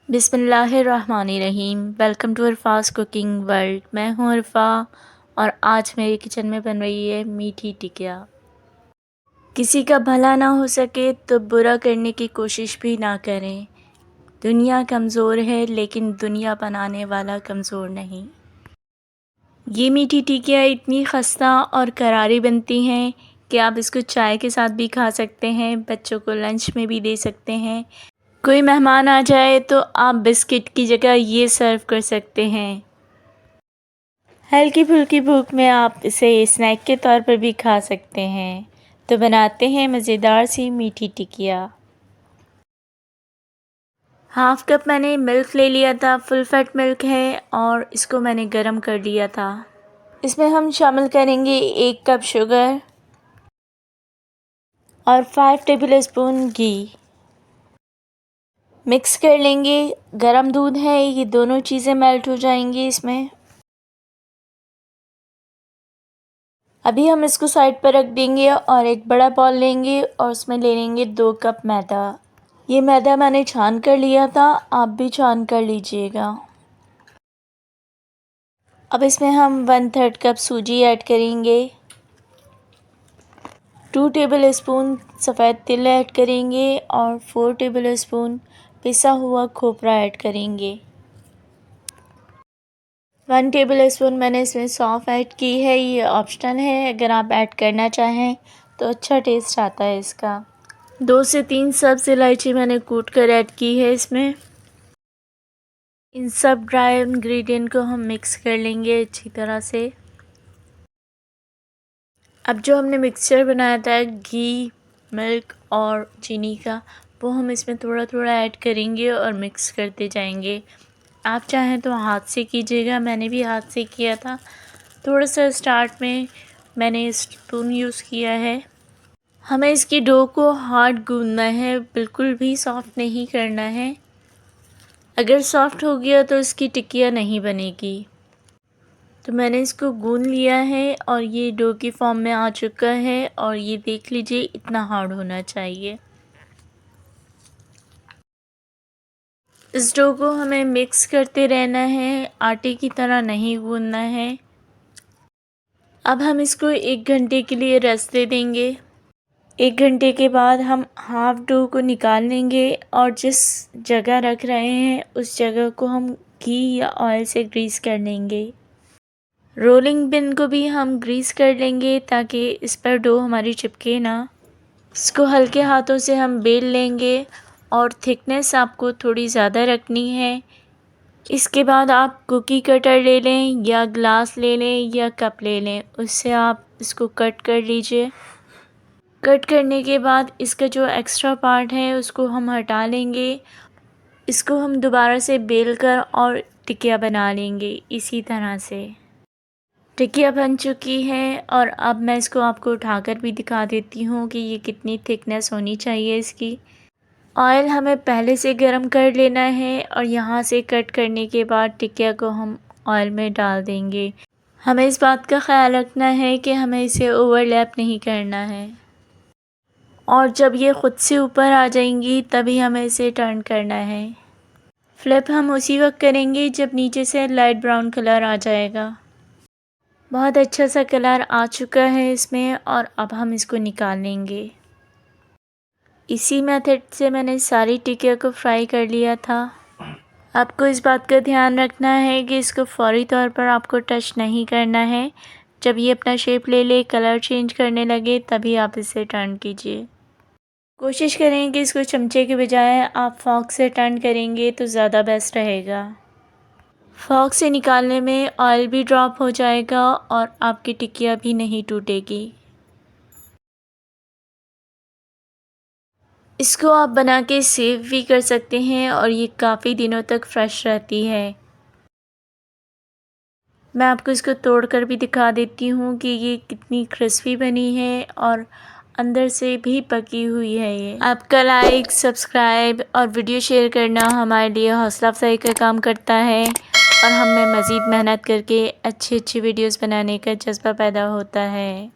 बिस्मिल्लाहिर्रहमानिर्रहीम। Welcome to Arfa's cooking world. मैं हूँ अरफा और आज मेरे किचन में बन रही है मीठी टिकिया। किसी का भला ना हो सके तो बुरा करने की कोशिश भी ना करें। दुनिया कमज़ोर है लेकिन दुनिया बनाने वाला कमज़ोर नहीं। ये मीठी टिकिया इतनी खस्ता और करारी बनती हैं कि आप इसको चाय के साथ भी खा सकते हैं, बच्चों को लंच में भी दे सकते हैं। कोई मेहमान आ जाए तो आप बिस्किट की जगह ये सर्व कर सकते हैं। हल्की फुल्की भूख में आप इसे स्नैक के तौर पर भी खा सकते हैं। तो बनाते हैं मज़ेदार सी मीठी टिकिया। हाफ़ कप मैंने मिल्क ले लिया था, फुल फैट मिल्क है और इसको मैंने गरम कर लिया था। इसमें हम शामिल करेंगे 1 कप शुगर और 5 टेबल स्पून घी। मिक्स कर लेंगे। गरम दूध है, ये दोनों चीज़ें मेल्ट हो जाएंगी इसमें। अभी हम इसको साइड पर रख देंगे और एक बड़ा बॉल लेंगे और उसमें ले लेंगे 2 कप मैदा। ये मैदा मैंने छान कर लिया था, आप भी छान कर लीजिएगा। अब इसमें हम 1/3 कप सूजी ऐड करेंगे। 2 टेबल स्पून सफ़ेद तिल ऐड करेंगे और 4 टेबल स्पून पिसा हुआ खोपरा ऐड करेंगे। 1 टेबल स्पून मैंने इसमें सौंफ ऐड की है, ये ऑप्शनल है, अगर आप ऐड करना चाहें तो अच्छा टेस्ट आता है इसका। 2 से 3 सब्ज़ इलायची मैंने कूट कर ऐड की है इसमें। इन सब ड्राई इंग्रेडिएंट को हम मिक्स कर लेंगे अच्छी तरह से। अब जो हमने मिक्सचर बनाया था घी, मिल्क और चीनी का, वो हम इसमें थोड़ा थोड़ा ऐड करेंगे और मिक्स करते जाएंगे। आप चाहें तो हाथ से कीजिएगा, मैंने भी हाथ से किया था। थोड़ा सा स्टार्ट में मैंने स्पून यूज़ किया है। हमें इसकी डो को हार्ड गूंदना है, बिल्कुल भी सॉफ़्ट नहीं करना है। अगर सॉफ़्ट हो गया तो इसकी टिकिया नहीं बनेगी। तो मैंने इसको गूंद लिया है और ये डो की फॉर्म में आ चुका है और ये देख लीजिए इतना हार्ड होना चाहिए। इस डो को हमें मिक्स करते रहना है, आटे की तरह नहीं गूंदना है। अब हम इसको 1 घंटे के लिए रेस्ट दे देंगे। 1 घंटे के बाद हम हाफ़ डो को निकाल लेंगे और जिस जगह रख रहे हैं उस जगह को हम घी या ऑयल से ग्रीस कर लेंगे। रोलिंग पिन को भी हम ग्रीस कर लेंगे ताकि इस पर डो हमारी चिपके ना। इसको हल्के हाथों से हम बेल लेंगे और थिकनेस आपको थोड़ी ज़्यादा रखनी है। इसके बाद आप कुकी कटर ले लें या ग्लास ले लें या कप ले लें, उससे आप इसको कट कर लीजिए। कट करने के बाद इसका जो एक्स्ट्रा पार्ट है उसको हम हटा लेंगे। इसको हम दोबारा से बेल कर और टिकिया बना लेंगे इसी तरह से। टिकिया बन चुकी है और अब मैं इसको आपको उठाकर भी दिखा देती हूँ कि ये कितनी थिकनेस होनी चाहिए इसकी। ऑयल हमें पहले से गरम कर लेना है और यहाँ से कट करने के बाद टिकिया को हम ऑयल में डाल देंगे। हमें इस बात का ख़याल रखना है कि हमें इसे ओवरलैप नहीं करना है और जब ये ख़ुद से ऊपर आ जाएंगी तभी हमें इसे टर्न करना है। फ्लिप हम उसी वक्त करेंगे जब नीचे से लाइट ब्राउन कलर आ जाएगा। बहुत अच्छा सा कलर आ चुका है इसमें और अब हम इसको निकाल लेंगे। इसी मेथड से मैंने सारी टिकिया को फ्राई कर लिया था। आपको इस बात का ध्यान रखना है कि इसको फ़ौरी तौर पर आपको टच नहीं करना है। जब ये अपना शेप ले ले, कलर चेंज करने लगे, तभी आप इसे टर्न कीजिए। कोशिश करें कि इसको चमचे के बजाय आप फॉर्क से टर्न करेंगे तो ज़्यादा बेस्ट रहेगा। फॉर्क से निकालने में ऑयल भी ड्रॉप हो जाएगा और आपकी टिकिया भी नहीं टूटेगी। इसको आप बना के सेव भी कर सकते हैं और ये काफ़ी दिनों तक फ्रेश रहती है। मैं आपको इसको तोड़कर भी दिखा देती हूँ कि ये कितनी क्रिस्पी बनी है और अंदर से भी पकी हुई है ये। आपका लाइक, सब्सक्राइब और वीडियो शेयर करना हमारे लिए हौसला अफजाई का काम करता है और हमें मज़ीद मेहनत करके अच्छी वीडियोस बनाने का जज़्बा पैदा होता है।